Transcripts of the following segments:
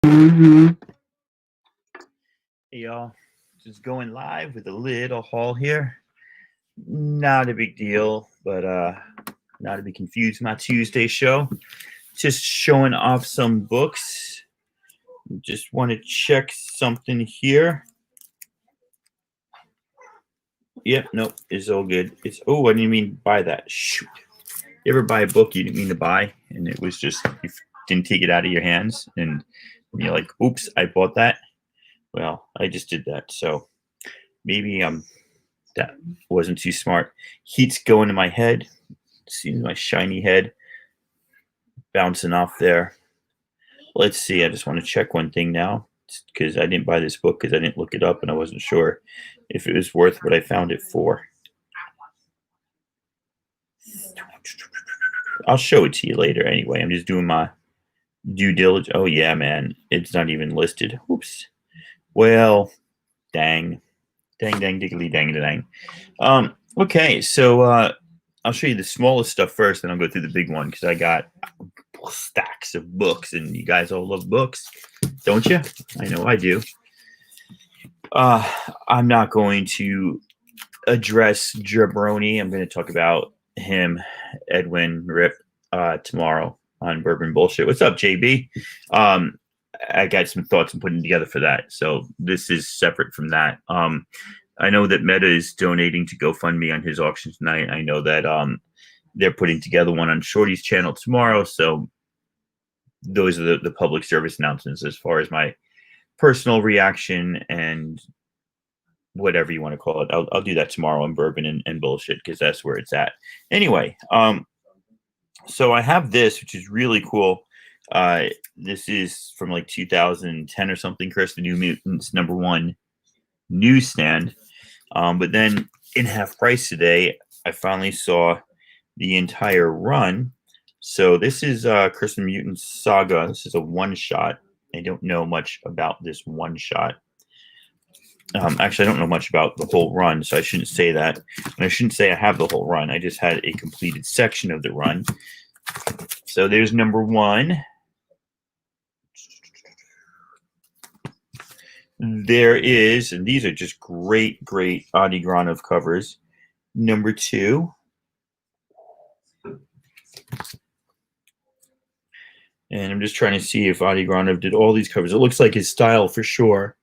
Hey y'all, just going live with a little haul here. Not a big deal, but not to be confused. My Tuesday show, just showing off some books. Just want to check something here. Yep, nope, it's all good. It's I didn't mean buy that. Shoot, you ever buy a book you didn't mean to buy, and it was just you didn't take it out of your hands, and you're like, "Oops, I bought that." Well, I just did that, so maybe that wasn't too smart. Heat's going to my head. See my shiny head bouncing off there. Let's see. I just want to check one thing now because I didn't buy this book because I didn't look it up and I wasn't sure if it was worth what I found it for. I'll show it to you later anyway. I'm just doing my due diligence. Oh, yeah, man. It's not even listed. Oops. Well, dang. Dang, dang, diggly, dang, dang. Okay, so I'll show you the smallest stuff first, then I'll go through the big one because I got stacks of books, and you guys all love books, don't you? I know I do. I'm not going to address Jabroni. I'm going to talk about him, Edwin Rip, tomorrow on Bourbon Bullshit. What's up, JB? I got some thoughts I'm putting together for that, so this is separate from that. I know that Meta is donating to GoFundMe on his auction tonight. I know that they're putting together one on Shorty's channel tomorrow. So those are the public service announcements as far as my personal reaction and whatever you want to call it. I'll do that tomorrow on Bourbon and Bullshit because that's where it's at. Anyway, so I have this, which is really cool. This is from like 2010 or something, Chris, the New Mutants #1 newsstand. But then in half price today, I finally saw the entire run. So this is Curse of the Mutant Saga. This is a one-shot. I don't know much about this one-shot. Actually, I don't know much about the whole run, so I shouldn't say that. And I shouldn't say I have the whole run. I just had a completed section of the run. So there's #1. There is, and these are just great Adi Granov covers. #2. And I'm just trying to see if Adi Granov did all these covers. It looks like his style for sure.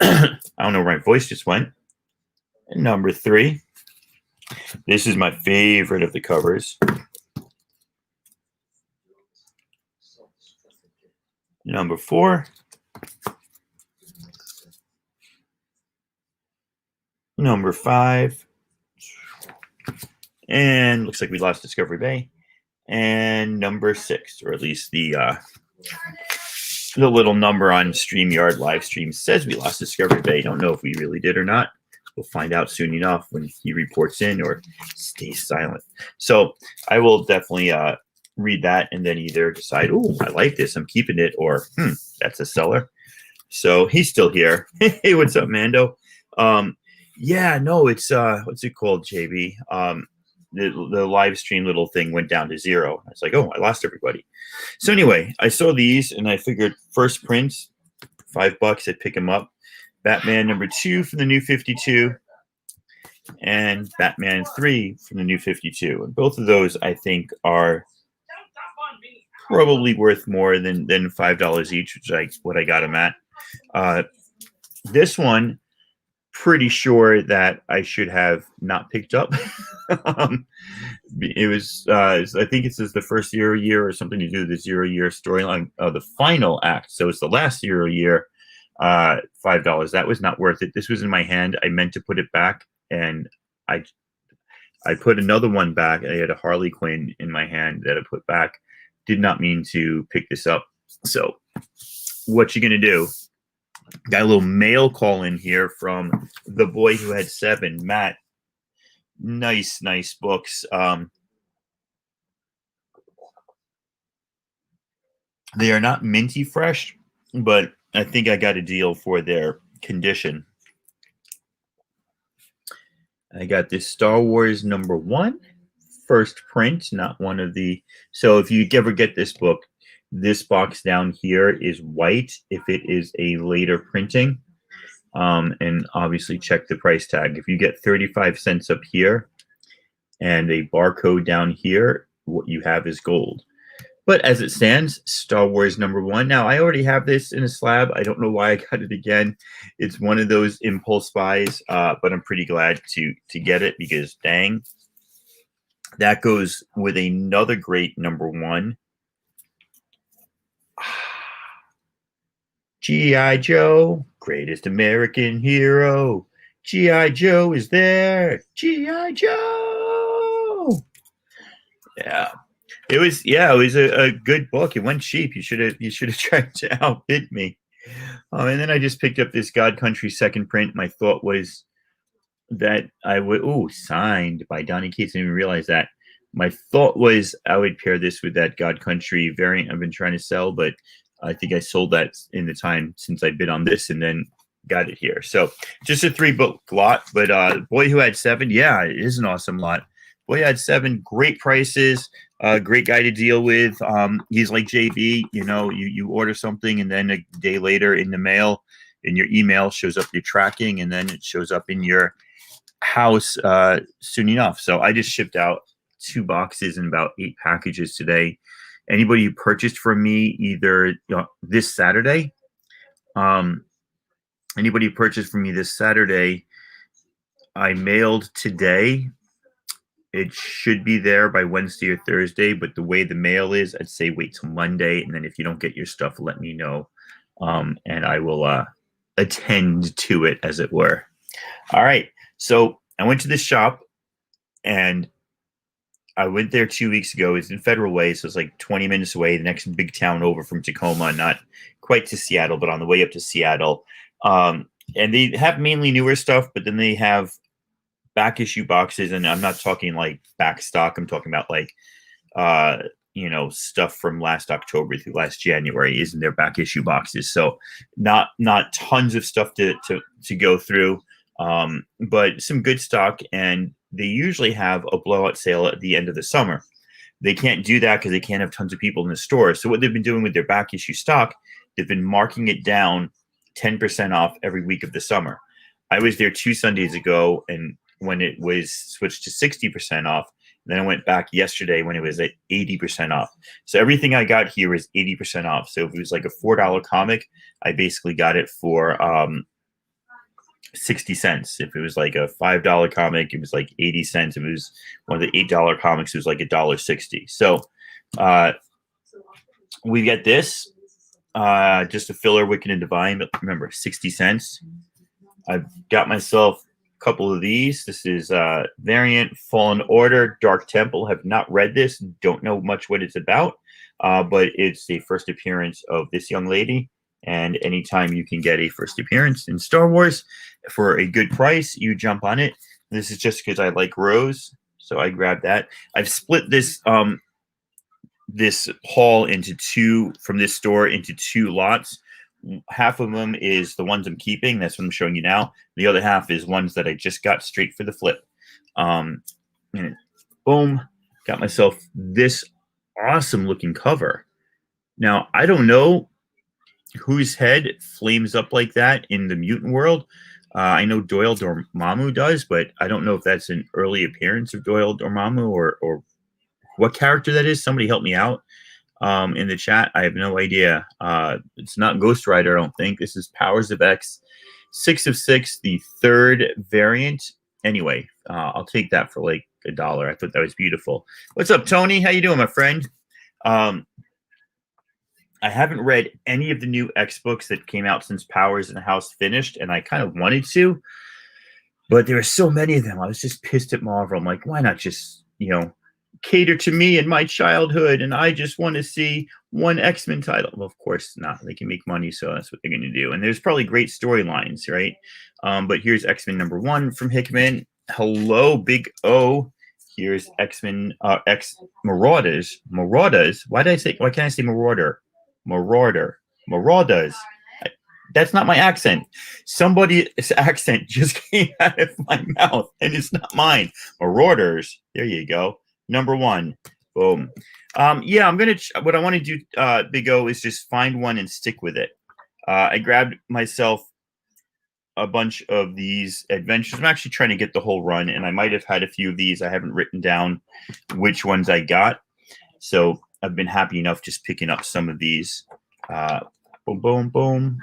I don't know where my voice just went. And #3. This is my favorite of the covers. #4. #5. And looks like we lost Discovery Bay. And #6, or at least the little number on StreamYard live stream says we lost Discovery Bay. Don't know if we really did or not. We'll find out soon enough when he reports in or stays silent. So I will definitely read that and then either decide, oh, I like this, I'm keeping it, or that's a seller. So he's still here. Hey, what's up, Mando? Yeah, no, it's what's it called, JB? The live stream little thing went down to 0. I was like, oh, I lost everybody. So anyway, I saw these and I figured first prints, $5, I'd pick them up. Batman #2 from the New 52 and Batman 3 from the New 52. And both of those I think are probably worth more than $5 each, which is what I got them at. This one, pretty sure that I should have not picked up. It was I think it says the first year or something to do with the 0-year storyline of the final act. So it's the last 0 year, $5. That was not worth it. This was in my hand. I meant to put it back, and I put another one back. I had a Harley Quinn in my hand that I put back. Did not mean to pick this up. So what you gonna do? Got a little mail call in here from the boy who had 7, Matt. Nice books. They are not minty fresh, but I think I got a deal for their condition. I got this Star Wars #1 first print, not one of the. So if you ever get this book, This box down here is white if it is a later printing. And obviously check the price tag. If you get 35 cents up here and a barcode down here, what you have is gold. But as it stands, Star Wars #1. Now, I already have this in a slab. I don't know why I got it again. It's one of those impulse buys, but I'm pretty glad to get it because, dang, that goes with another great #1. G.I. Joe, greatest American hero. G.I. Joe is there. G.I. Joe. Yeah. It was a good book. It went cheap. You should have tried to outbid me. And then I just picked up this God Country second print. My thought was that I would signed by Donny Cates. I didn't even realize that. My thought was I would pair this with that God Country variant I've been trying to sell, but I think I sold that in the time since I bid on this and then got it here. So just a 3-book lot, but Boy Who Had 7, yeah, it is an awesome lot. Boy Who Had 7, great prices, great guy to deal with. He's like JB, you order something and then a day later in the mail, in your email shows up your tracking and then it shows up in your house soon enough. So I just shipped out 2 boxes and about 8 packages today. Anybody who purchased from me either this Saturday, anybody who purchased from me this Saturday, I mailed today. It should be there by Wednesday or Thursday, but the way the mail is, I'd say wait till Monday, and then if you don't get your stuff, let me know, and I will attend to it, as it were. All right, so I went to this shop, and I went there 2 weeks ago. It's in Federal Way, so it's like 20 minutes away, the next big town over from Tacoma, not quite to Seattle, but on the way up to Seattle. And they have mainly newer stuff, but then they have back issue boxes, and I'm not talking like back stock. I'm talking about like, stuff from last October through last January is in their back issue boxes. So not tons of stuff to go through, but some good stock, and they usually have a blowout sale at the end of the summer. They can't do that because they can't have tons of people in the store. So what they've been doing with their back issue stock, they've been marking it down 10% off every week of the summer. I was there 2 Sundays ago, and when it was switched to 60% off, then I went back yesterday when it was at 80% off. So everything I got here is 80% off. So if it was like a $4 comic, I basically got it for 60 cents. If it was like a $5 comic, it was like 80 cents. If it was one of the $8 comics, it was like $1.60. So we get this, just a filler, Wicked and Divine, but remember, 60 cents. I've got myself a couple of these. This is variant Fallen Order, Dark Temple. Have not read this, don't know much what it's about, but it's the first appearance of this young lady. And anytime you can get a first appearance in Star Wars for a good price, you jump on it. This is just because I like Rose, so I grabbed that. I've split this this haul into 2 from this store into 2 lots. Half of them is the ones I'm keeping. That's what I'm showing you now. The other half is ones that I just got straight for the flip. And boom, got myself this awesome looking cover. Now, I don't know whose head flames up like that in the mutant world. I know Doyle Dormammu does, but I don't know if that's an early appearance of Doyle Dormammu or what character that is. Somebody help me out in the chat. I have no idea. It's not Ghost Rider, I don't think. This is Powers of X 6 of 6, the 3rd variant. Anyway, I'll take that for like $1. I thought that was beautiful. What's up, Tony? How you doing, my friend? I haven't read any of the new X books that came out since Powers in the House finished, and I kind of wanted to, but there are so many of them. I was just pissed at Marvel. I'm like, why not just, cater to me and my childhood, and I just want to see one X-Men title. Well, of course not. They can make money, so that's what they're going to do. And there's probably great storylines, right? But here's X-Men #1 from Hickman. Hello, Big O. Here's X-Men, X Marauders. Marauders. Why can't I say Marauder? Marauders. That's not my accent. Somebody's accent just came out of my mouth, and it's not mine. Marauders. There you go. #1. Boom. Yeah, I'm gonna. What I want to do, Big O, is just find one and stick with it. I grabbed myself a bunch of these adventures. I'm actually trying to get the whole run, and I might have had a few of these. I haven't written down which ones I got, so I've been happy enough just picking up some of these. Boom, boom, boom.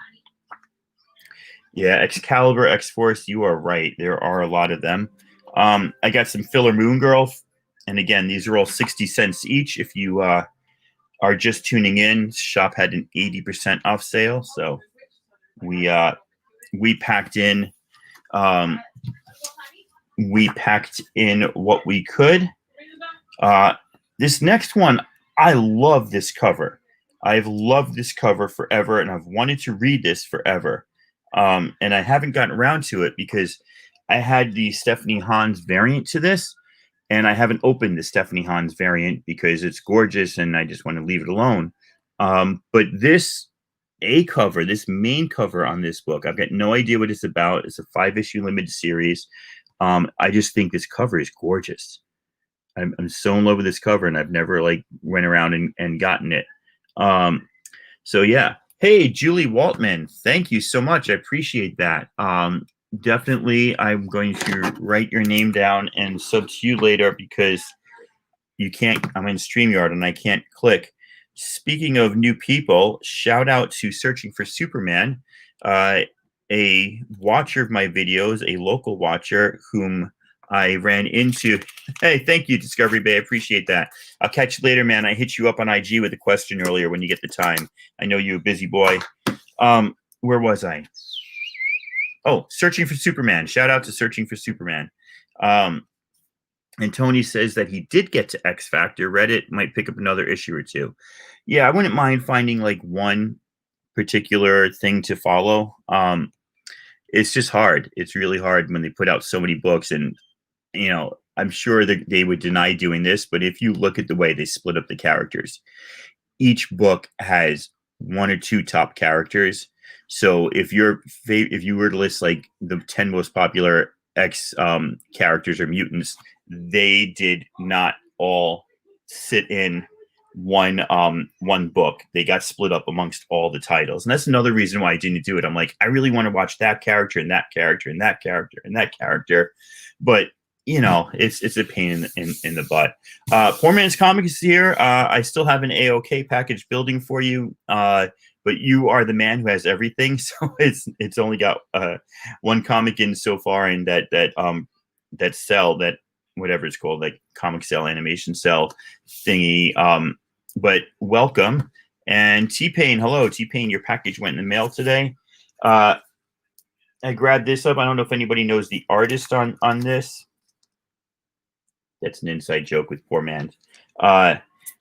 Yeah, Excalibur, X-Force, you are right. There are a lot of them. I got some filler Moon Girl, and again, these are all 60 cents each. If you are just tuning in, shop had an 80% off sale, so we packed in what we could. This next one, I love this cover. I've loved this cover forever, and I've wanted to read this forever. And I haven't gotten around to it because I had the Stephanie Hans variant to this, and I haven't opened the Stephanie Hans variant because it's gorgeous and I just want to leave it alone. But this cover, this main cover on this book, I've got no idea what it's about. It's a 5-issue limited series. I just think this cover is gorgeous. I'm so in love with this cover, and I've never went around and gotten it. So yeah. Hey, Julie Waltman, thank you so much. I appreciate that. Definitely, I'm going to write your name down and sub to you later because you can't. I'm in StreamYard and I can't click. Speaking of new people, shout out to Searching for Superman, a watcher of my videos, a local watcher whom I ran into. Hey, thank you, Discovery Bay. I appreciate that. I'll catch you later, man. I hit you up on IG with a question earlier when you get the time. I know you're a busy boy. Where was I? Oh, Searching for Superman. Shout out to Searching for Superman. And Tony says that he did get to X Factor. Reddit might pick up another issue or two. Yeah, I wouldn't mind finding one particular thing to follow. It's just hard. It's really hard when they put out so many books, and I'm sure that they would deny doing this, but if you look at the way they split up the characters, each book has 1 or 2 top characters. So if you were to list the 10 most popular X characters or mutants, they did not all sit in one book. They got split up amongst all the titles, and that's another reason why I didn't do it. I'm like, I really want to watch that character and that character and that character and that character, but it's a pain in the butt. Poor Man's Comics is here. I still have an AOK package building for you, but you are the man who has everything. So it's only got one comic in so far, and that cell, that whatever it's called, comic cell, animation cell thingy. But welcome. And T-Pain, hello, T-Pain. Your package went in the mail today. I grabbed this up. I don't know if anybody knows the artist on this. That's an inside joke with Poor Man.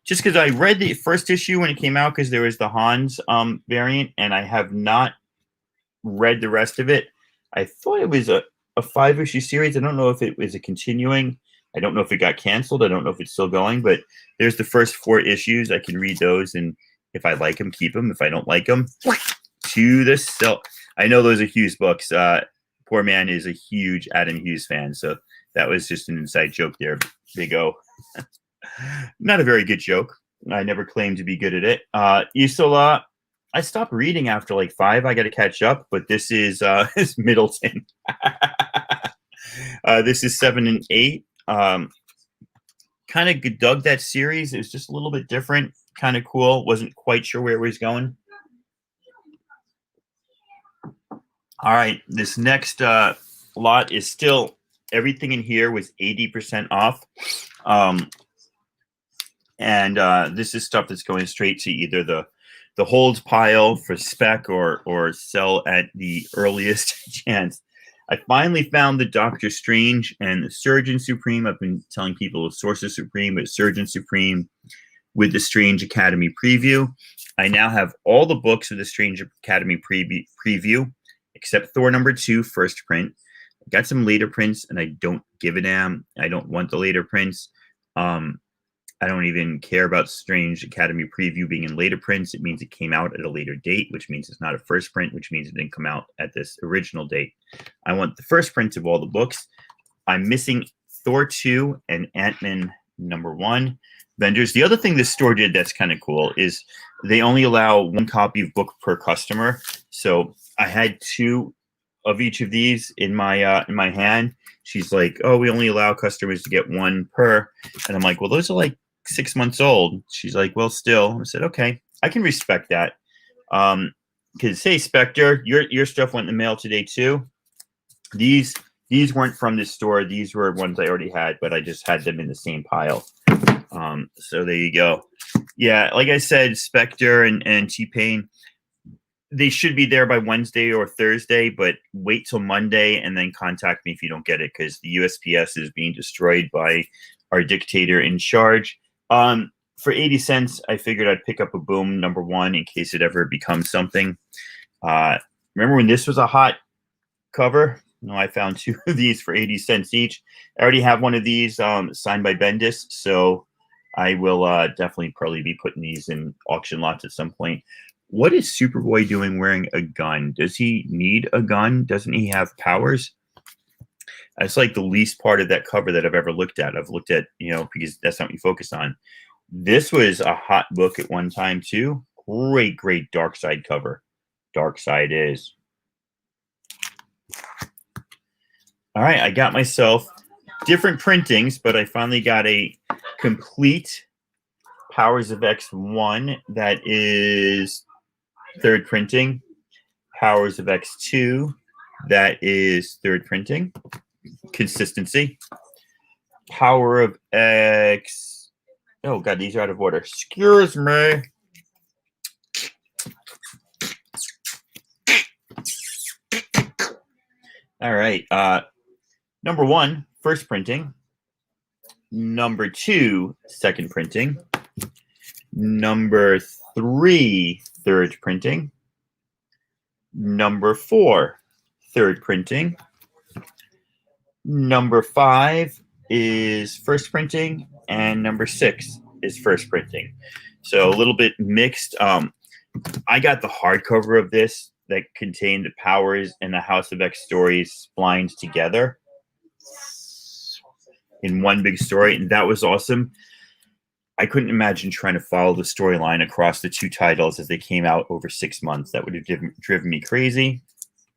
Just because I read the first issue when it came out, because there was the Hans variant, and I have not read the rest of it. I thought it was a 5-issue series. I don't know if it was a continuing. I don't know if it got canceled. I don't know if it's still going, but there's the first 4 issues. I can read those, and if I like them, keep them. If I don't like them, to the cell. I know those are Hughes books. Poor Man is a huge Adam Hughes fan, so that was just an inside joke there, Big O. Not a very good joke. I never claimed to be good at it. Isola, I stopped reading after 5. I got to catch up, but this is Middleton. This is 7 and 8. Kind of dug that series. It was just a little bit different, kind of cool. Wasn't quite sure where it was going. All right, this next lot is still, everything in here was 80% off. And this is stuff that's going straight to either the holds pile for spec or sell at the earliest chance. I finally found the Doctor Strange and the Surgeon Supreme. I've been telling people Sorcerer Supreme, but Surgeon Supreme with the Strange Academy preview. I now have all the books of the Strange Academy preview, except Thor #2, first print. I got some later prints, and I don't give a damn. I don't want the later prints. I don't even care about Strange Academy preview being in later prints. It means it came out at a later date, which means it's not a first print, which means it didn't come out at this original date. I want the first prints of all the books. I'm missing Thor 2 and Ant-Man #1. vendors. The other thing this store did that's kind of cool is they only allow one copy of book per customer. So I had two of each of these in my hand. She's like, "Oh, we only allow customers to get one per," and I'm like, "Well, those are like 6 months old." She's like, "Well, still." I said, "Okay, I can respect that." Because hey, Spectre, your stuff went in the mail today too. These weren't from this store. These were ones I already had, but I just had them in the same pile. So there you go. Yeah, like I said, Spectre and T-Pain, they should be there by Wednesday or Thursday, but wait till Monday and then contact me if you don't get it, because the USPS is being destroyed by our dictator in charge. For 80 cents, I figured I'd pick up a Boom #1 in case it ever becomes something. Remember when this was a hot cover? No, I found two of these for 80 cents each. I already have one of these signed by Bendis, so I will definitely probably be putting these in auction lots at some point. What is Superboy doing wearing a gun? Does he need a gun? Doesn't he have powers? That's like the least part of that cover that I've ever looked at. I've looked at, because that's not what you focus on. This was a hot book at one time too. Great, great Darkseid cover. Darkseid is. All right, I got myself different printings, but I finally got a complete Powers of X1 that is third printing. Powers of X2 that is third printing. Consistency. Power of X. Oh god, these are out of order. Excuse me. All right. #1, first printing. #2, second printing. #3, third printing. #4, third printing. #5 is first printing, and #6 is first printing. So a little bit mixed. I got the hardcover of this that contained the Powers and the House of X stories splined together in one big story, and that was awesome. I couldn't imagine trying to follow the storyline across the two titles as they came out over 6 months. That would have driven me crazy.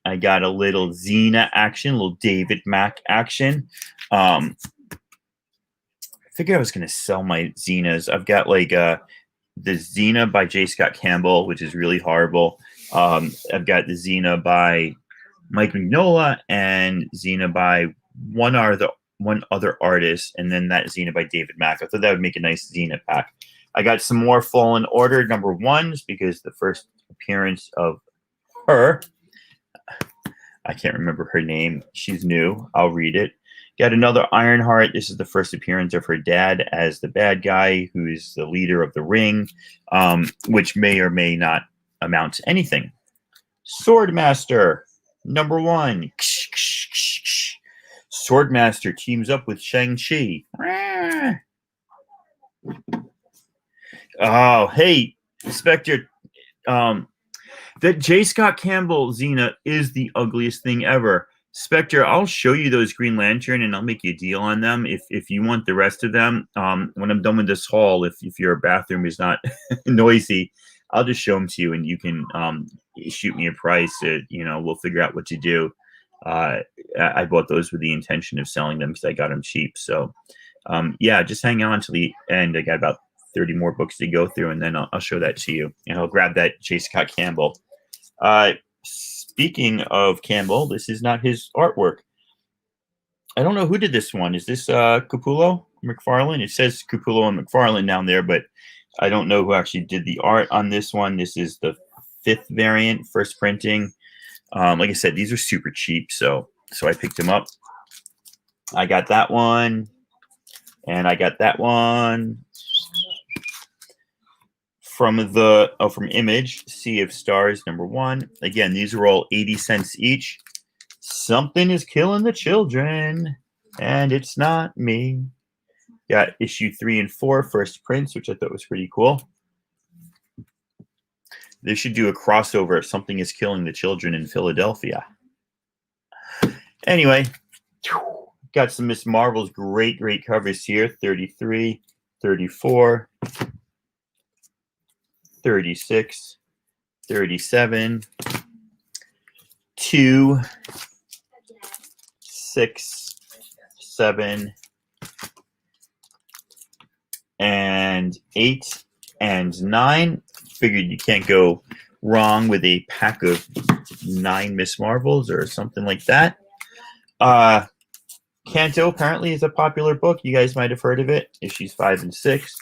I got a little Xena action, a little David Mack action. I figured I was going to sell my Xenas. I've got like the Xena by J. Scott Campbell, which is really horrible. I've got the Xena by Mike Mignola and Xena by one other artist, and then that Xena by David Mack. I thought that would make a nice Xena pack. I got some more Fallen Order #1s because the first appearance of her, I can't remember her name. She's new. I'll read it. Got another Ironheart. This is the first appearance of her dad as the bad guy, who is the leader of the Ring, which may or may not amount to anything. Swordmaster #1. Swordmaster teams up with Shang-Chi. Oh, hey, Spectre. That J. Scott Campbell Xena is the ugliest thing ever. Spectre, I'll show you those Green Lantern and I'll make you a deal on them if you want the rest of them. When I'm done with this haul, if your bathroom is not noisy, I'll just show them to you and you can shoot me a price. We'll figure out what to do. I bought those with the intention of selling them because I got them cheap. So, yeah, just hang on until the end. I got about 30 more books to go through, and then I'll show that to you. And I'll grab that J. Scott Campbell. Speaking of Campbell, this is not his artwork. I don't know who did this one. Is this Capullo, McFarlane? It says Capullo and McFarlane down there, but I don't know who actually did the art on this one. This is the 5th variant, first printing. Like I said, these are super cheap, so I picked them up. I got that one, and I got that one from Image, Sea of Stars #1. Again, these are all 80 cents each. Something is killing the children, and it's not me. Got issue 3 and 4, first prints, which I thought was pretty cool. They should do a crossover. Something is killing the children in Philadelphia. Anyway, got some Miss Marvel's great covers here. 33, 34, 36, 37, 2, 6, 7, and 8, and 9. Figured you can't go wrong with a pack of 9 Miss Marvels or something like that. Kanto apparently is a popular book. You guys might have heard of it. Issues 5 and 6.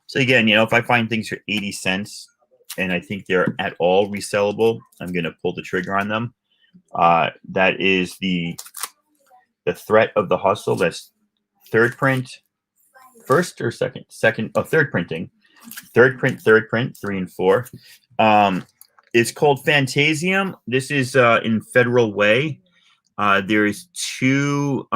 So again, if I find things for 80 cents and I think they're at all resellable, I'm going to pull the trigger on them. That is the Threat of the Hustle. That's third print, first or second, third printing, third print, 3 and 4. It's called Fantasium. This is in Federal Way. There's 2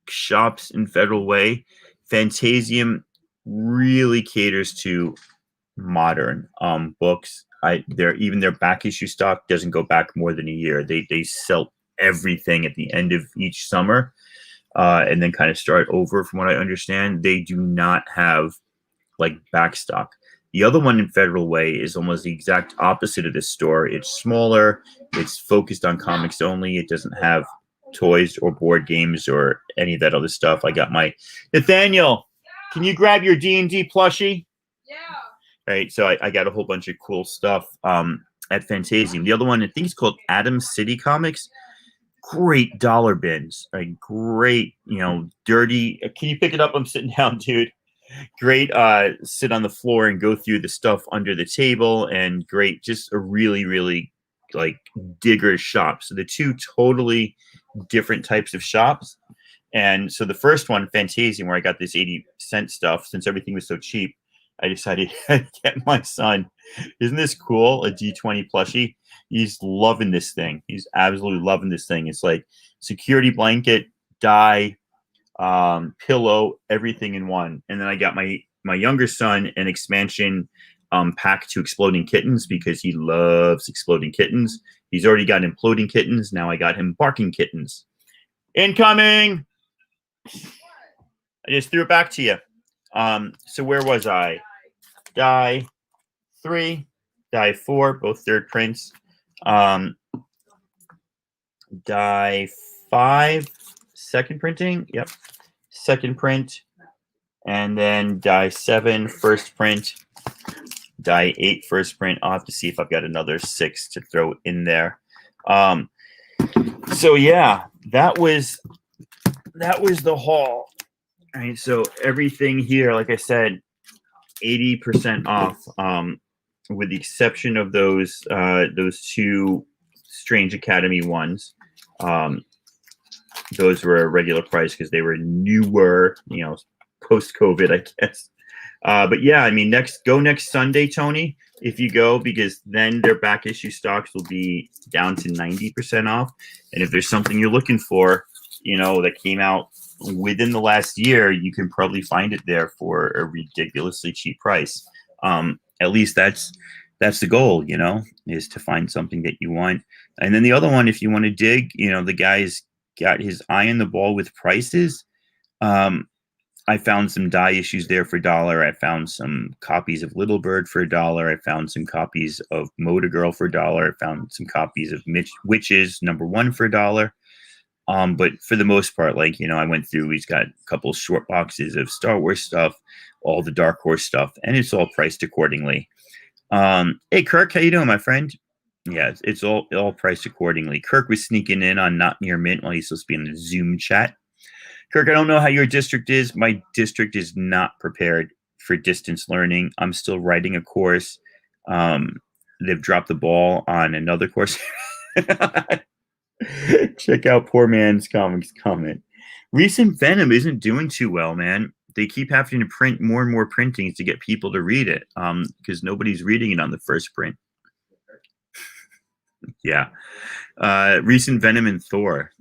shops in Federal Way. Fantasium really caters to modern books. Their back issue stock doesn't go back more than a year. They sell everything at the end of each summer, and then kind of start over. From what I understand, they do not have like back stock. The other one in Federal Way is almost the exact opposite of this store. It's smaller. It's focused on comics only. It doesn't have toys or board games or any of that other stuff. I got my Nathaniel. Can you grab your D&D plushie? Yeah. Right. So I got a whole bunch of cool stuff at Fantasium. The other one, I think it's called Atom City Comics. Great dollar bins. Like great, dirty. Can you pick it up? I'm sitting down, dude. Great sit on the floor and go through the stuff under the table, and great, just a really, really like digger shop. So the 2 totally different types of shops. And so the first one, Fantasium, where I got this 80-cent stuff, since everything was so cheap, I decided to get my son. Isn't this cool? A D20 plushie. He's loving this thing. He's absolutely loving this thing. It's like security blanket, die, pillow, everything in one. And then I got my younger son an expansion pack to Exploding Kittens because he loves Exploding Kittens. He's already got Imploding Kittens. Now I got him Barking Kittens. Incoming! I just threw it back to you. So where was I? Die 3, Die 4, both third prints. Die 5, second printing. Yep. Second print. And then Die 7, first print. Die 8, first print. I'll have to see if I've got another 6 to throw in there. So yeah, that was the haul. All right, so everything here, like I said, 80% off, with the exception of those 2 Strange Academy ones. Those were a regular price because they were newer, post-COVID, I guess. But yeah, I mean, go next Sunday, Tony, if you go, because then their back issue stocks will be down to 90% off. And if there's something you're looking for, that came out within the last year, you can probably find it there for a ridiculously cheap price. At least that's the goal, is to find something that you want. And then the other one, if you want to dig, the guy's got his eye on the ball with prices. I found some die issues there for $1. I found some copies of Little Bird for $1. I found some copies of Motor Girl for $1. I found some copies of Witches #1 for $1. But for the most part, I went through, he's got a couple short boxes of Star Wars stuff, all the Dark Horse stuff, and it's all priced accordingly. Hey, Kirk, how you doing, my friend? Yeah, it's all priced accordingly. Kirk was sneaking in on Not Near Mint while he's supposed to be in the Zoom chat. Kirk, I don't know how your district is. My district is not prepared for distance learning. I'm still writing a course. They've dropped the ball on another course. Check out Poor Man's Comics comment. Recent Venom isn't doing too well, man. They keep having to print more and more printings to get people to read it, because nobody's reading it on the first print. Yeah. Recent Venom and Thor.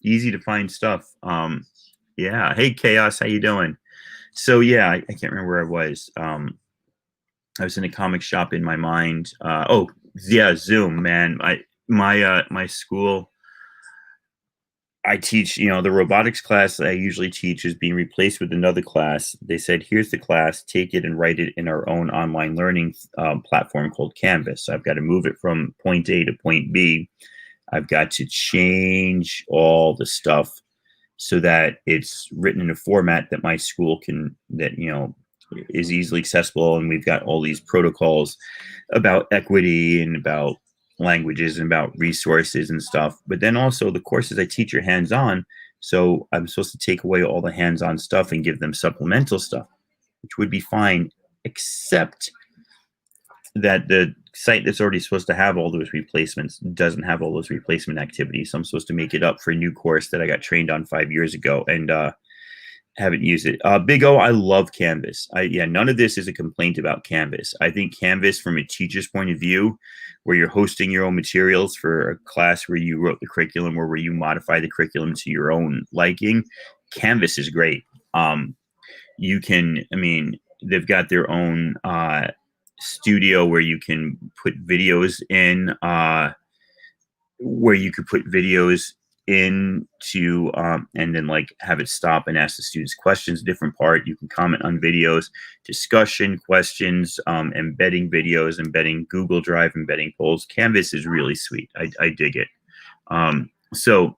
Easy to find stuff. Yeah. Hey, Chaos, how you doing? So yeah, I can't remember where I was. I was in a comic shop in my mind. Oh yeah, Zoom, man. My school I teach, the robotics class I usually teach is being replaced with another class. They said, here's the class, take it and write it in our own online learning platform called Canvas. So I've got to move it from point A to point B. I've got to change all the stuff so that it's written in a format that my school is easily accessible. And we've got all these protocols about equity and about languages and about resources and stuff. But then also the courses I teach are hands-on. So I'm supposed to take away all the hands-on stuff and give them supplemental stuff, which would be fine, except that the site that's already supposed to have all those replacements doesn't have all those replacement activities. So I'm supposed to make it up for a new course that I got trained on 5 years ago and haven't used it. Big O, I love Canvas. None of this is a complaint about Canvas. I think Canvas, from a teacher's point of view, where you're hosting your own materials for a class where you wrote the curriculum or where you modify the curriculum to your own liking, Canvas is great. They've got their own studio where you can put videos in, into and then like have it stop and ask the students questions. Different part, you can comment on videos, discussion, questions, embedding videos, embedding Google Drive, embedding polls. Canvas is really sweet. I dig it. So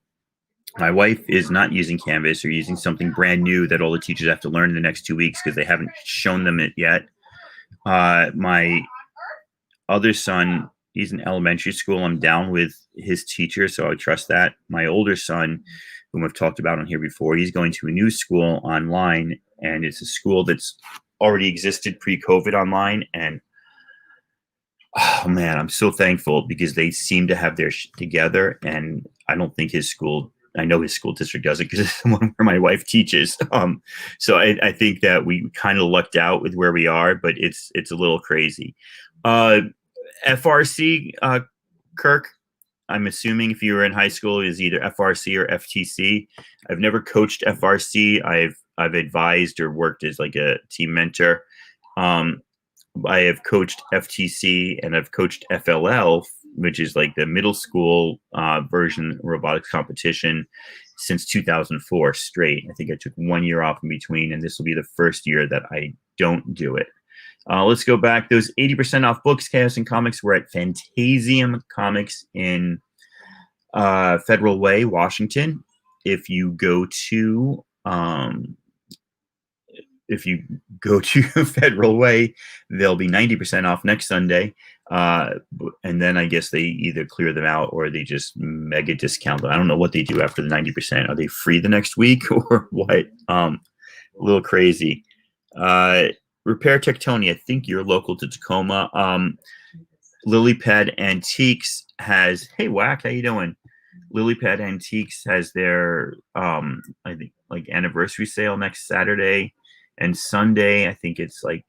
my wife is not using Canvas or using something brand new that all the teachers have to learn in the next 2 weeks because they haven't shown them it yet. My other son, he's in elementary school. I'm down with his teacher, so I trust that. My older son, whom I've talked about on here before, he's going to a new school online, and it's a school that's already existed pre-COVID online. And oh man, I'm so thankful because they seem to have their shit together. And I don't think I know his school district does it because it's the one where my wife teaches. So I think that we kind of lucked out with where we are, but it's a little crazy. FRC, Kirk, I'm assuming if you were in high school, is either FRC or FTC. I've never coached FRC. I've advised or worked as like a team mentor. I have coached FTC and I've coached FLL, which is like the middle school version robotics competition, since 2004 straight. I think I took 1 year off in between, and this will be the first year that I don't do it. Let's go back. Those 80% off books, chaos, and comics were at Fantasium Comics in Federal Way, Washington. If you go to Federal Way, they'll be 90% off next Sunday. And then I guess they either clear them out or they just mega discount them. I don't know what they do after the 90%. Are they free the next week or what? A little crazy. Repair Tech Tony, I think you're local to Tacoma. Lilypad Antiques has, hey Whack, how you doing? Lilypad Antiques has their I think like anniversary sale next Saturday and Sunday. I think it's like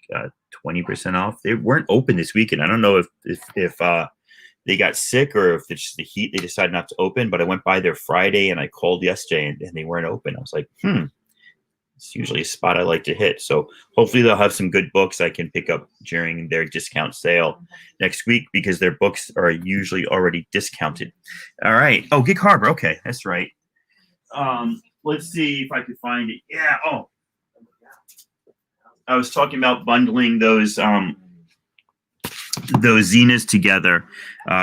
20% off. They weren't open this weekend. I don't know if they got sick or if it's just the heat, they decided not to open, but I went by there Friday and I called yesterday and they weren't open. I was like, it's usually a spot I like to hit. So hopefully they'll have some good books I can pick up during their discount sale next week because their books are usually already discounted. All right. Oh, Gig Harbor. Okay. That's right. Let's see if I can find it. Yeah. Oh, I was talking about bundling those Zenas together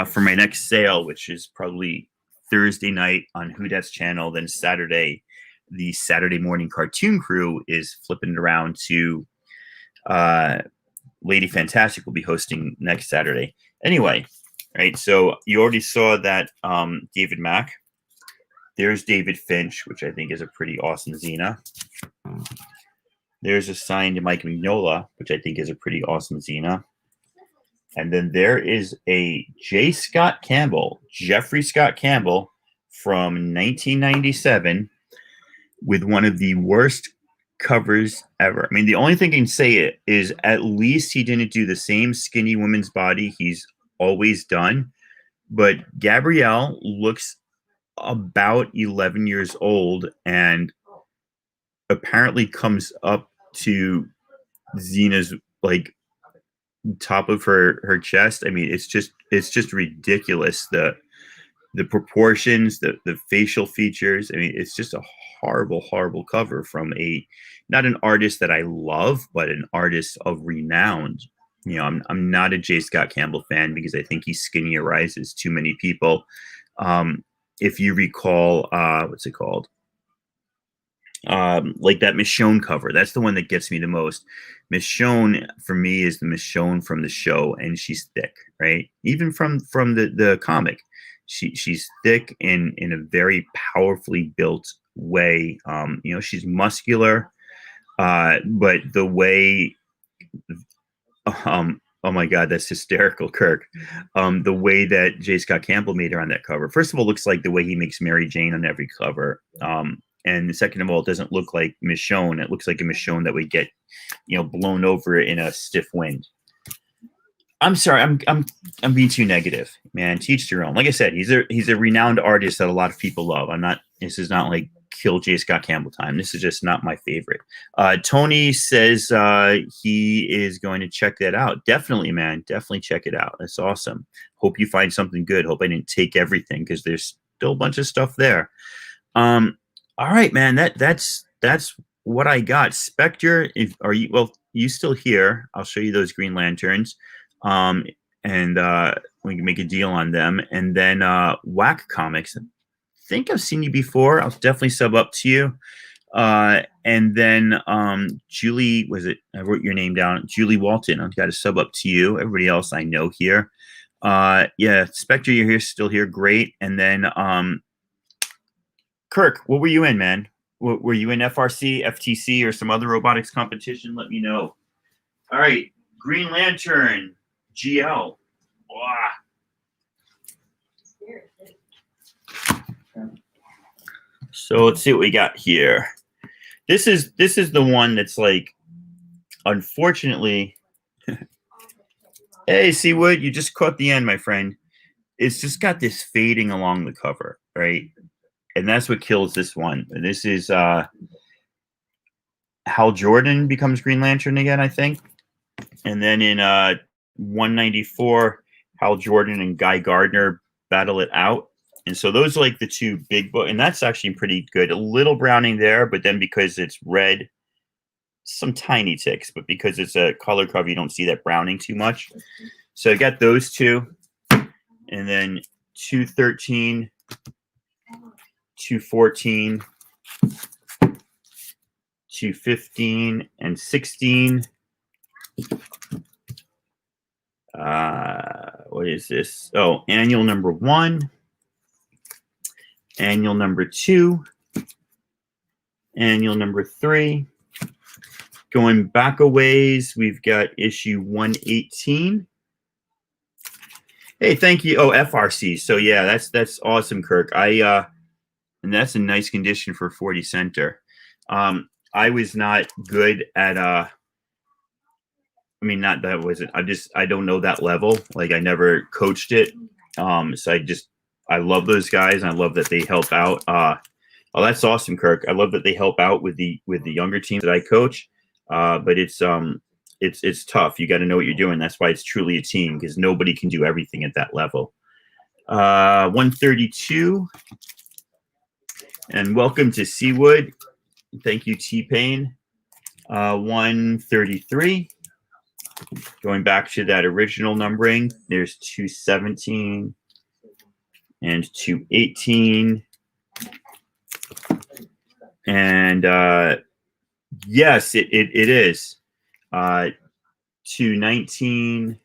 for my next sale, which is probably Thursday night on Whodet's channel. Then Saturday, the Saturday morning cartoon crew is flipping it around to Lady Fantastic will be hosting next Saturday. Anyway, right. So you already saw that David Mack. There's David Finch, which I think is a pretty awesome Xena. There's a signed Mike Mignola, which I think is a pretty awesome Xena. And then there is a Jeffrey Scott Campbell from 1997 with one of the worst covers ever. I mean, the only thing I can say it is at least he didn't do the same skinny woman's body he's always done. But Gabrielle looks about 11 years old and apparently comes up to Xena's like top of her chest. I mean, it's just ridiculous. the proportions, the facial features. I mean, it's just a horrible cover from not an artist that I love, but an artist of renown. You know, I'm not a J. Scott Campbell fan because I think he skinnerizes too many people. If you recall, what's it called? Like that Michonne cover. That's the one that gets me the most. Michonne for me is the Michonne from the show, and she's thick, right? Even from the comic, she's thick in a very powerfully built way. You know, she's muscular, but the way, oh my God, that's hysterical, Kirk. The way that J. Scott Campbell made her on that cover. First of all, looks like the way he makes Mary Jane on every cover. And second of all, it doesn't look like Michonne. It looks like a Michonne that would get, you know, blown over in a stiff wind. I'm sorry, I'm being too negative, man. Teach their own. Like I said, he's a renowned artist that a lot of people love. This is not like kill J. Scott Campbell time. This is just not my favorite. Tony says he is going to check that out. Definitely, man. Definitely check it out. That's awesome. Hope you find something good. Hope I didn't take everything because there's still a bunch of stuff there. All right, man. That's what I got. Spectre, you still here? I'll show you those Green Lanterns. And we can make a deal on them. And then Whack Comics. I think I've seen you before. I'll definitely sub up to you. And then Julie, I wrote your name down. Julie Walton. I've got to sub up to you. Everybody else I know here. Yeah, Spectre, you're here, still here. Great. And then Kirk, what were you in, man? Were you in FRC, FTC, or some other robotics competition? Let me know. All right, Green Lantern, GL. Wow. So let's see what we got here. This is the one that's like, unfortunately. Hey, Seawood, you just caught the end, my friend. It's just got this fading along the cover, right? And that's what kills this one. This is Hal Jordan becomes Green Lantern again, I think. And then in 194, Hal Jordan and Guy Gardner battle it out. And so those are like the two big books. And that's actually pretty good. A little browning there, but then because it's red, some tiny ticks. But because it's a color cover, you don't see that browning too much. So I got those two. And then 213. 214, 215, and 16. What is this? Oh, annual number 1, annual number 2, annual number 3. Going back a ways, we've got issue 118. Hey, thank you. Oh, FRC. So yeah, that's awesome, Kirk. And that's in nice condition for 40 center. I was not good at I mean, not that wasn't. I don't know that level. Like I never coached it. So I love those guys, and I love that they help out. Oh, that's awesome, Kirk. I love that they help out with the younger teams that I coach. But it's tough. You got to know what you're doing. That's why it's truly a team, because nobody can do everything at that level. 132. And welcome to Seawood. Thank you, T-Pain. 133. Going back to that original numbering, there's 217 and 218. And yes, it is. 219,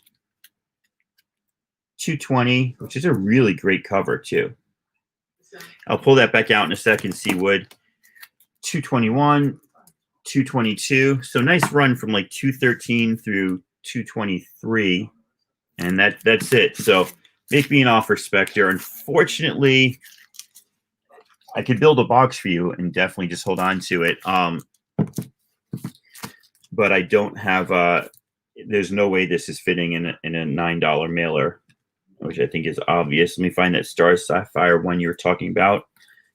220, which is a really great cover, too. I'll pull that back out in a second, Seawood. 221, 222. So nice run from like 213 through 223. And that's it. So make me an offer, Spectre. Unfortunately, I could build a box for you and definitely just hold on to it. But I don't have there's no way this is fitting in a $9 mailer, which I think is obvious. Let me find that Star Sapphire one you were talking about.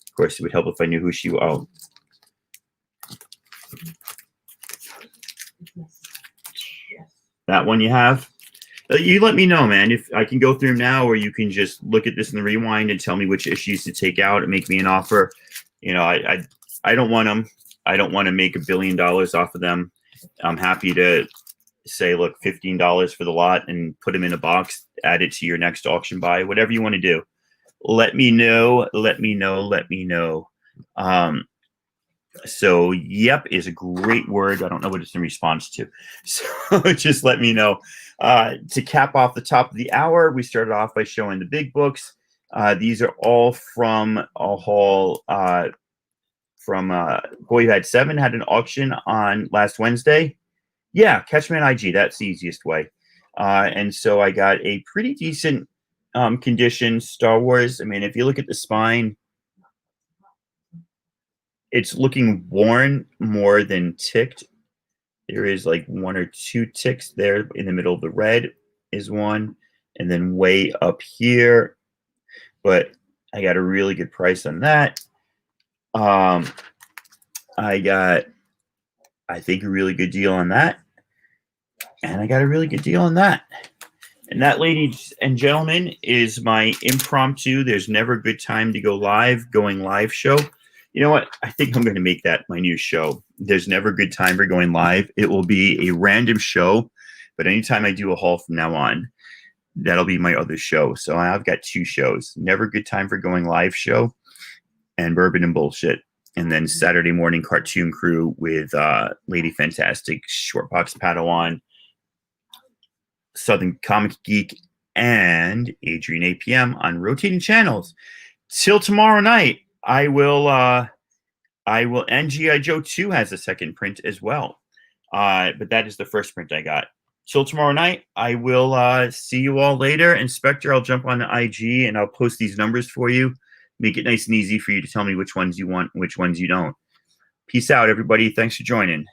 Of course, it would help if I knew who she was. Oh. That one you have? You let me know, man. If I can go through them now, or you can just look at this in the rewind and tell me which issues to take out and make me an offer. You know, I don't want them. I don't want to make $1 billion off of them. I'm happy to say, look, $15 for the lot and put them in a box, add it to your next auction buy, whatever you want to do. Let me know. Let me know. Let me know. So yep is a great word. I don't know what it's in response to. So just let me know. To cap off the top of the hour, we started off by showing the big books. These are all from a haul from Boy Who Had Seven, had an auction on last Wednesday. Yeah, catch me on IG. That's the easiest way. And so I got a pretty decent condition Star Wars. I mean, if you look at the spine, it's looking worn more than ticked. There is like 1 or 2 ticks there in the middle of the red is one, and then way up here. But I got a really good price on that. I got, I think, a really good deal on that. And I got a really good deal on that. And that, ladies and gentlemen, is my impromptu There's Never a Good Time to Go Live, going live show. You know what? I think I'm going to make that my new show. There's never a good time for going live. It will be a random show, but anytime I do a haul from now on, that'll be my other show. So I've got 2 shows: Never a Good Time for Going Live show and Bourbon and Bullshit. And then Saturday morning Cartoon Crew with Lady Fantastic, Shortbox Padawan, Southern Comic Geek, and Adrian APM on rotating channels. Till tomorrow night. I will, and G.I. Joe 2 has a second print as well. But that is the first print I got. Till tomorrow night, I will see you all later. And Spectre, I'll jump on the IG and I'll post these numbers for you. Make it nice and easy for you to tell me which ones you want, which ones you don't. Peace out, everybody. Thanks for joining.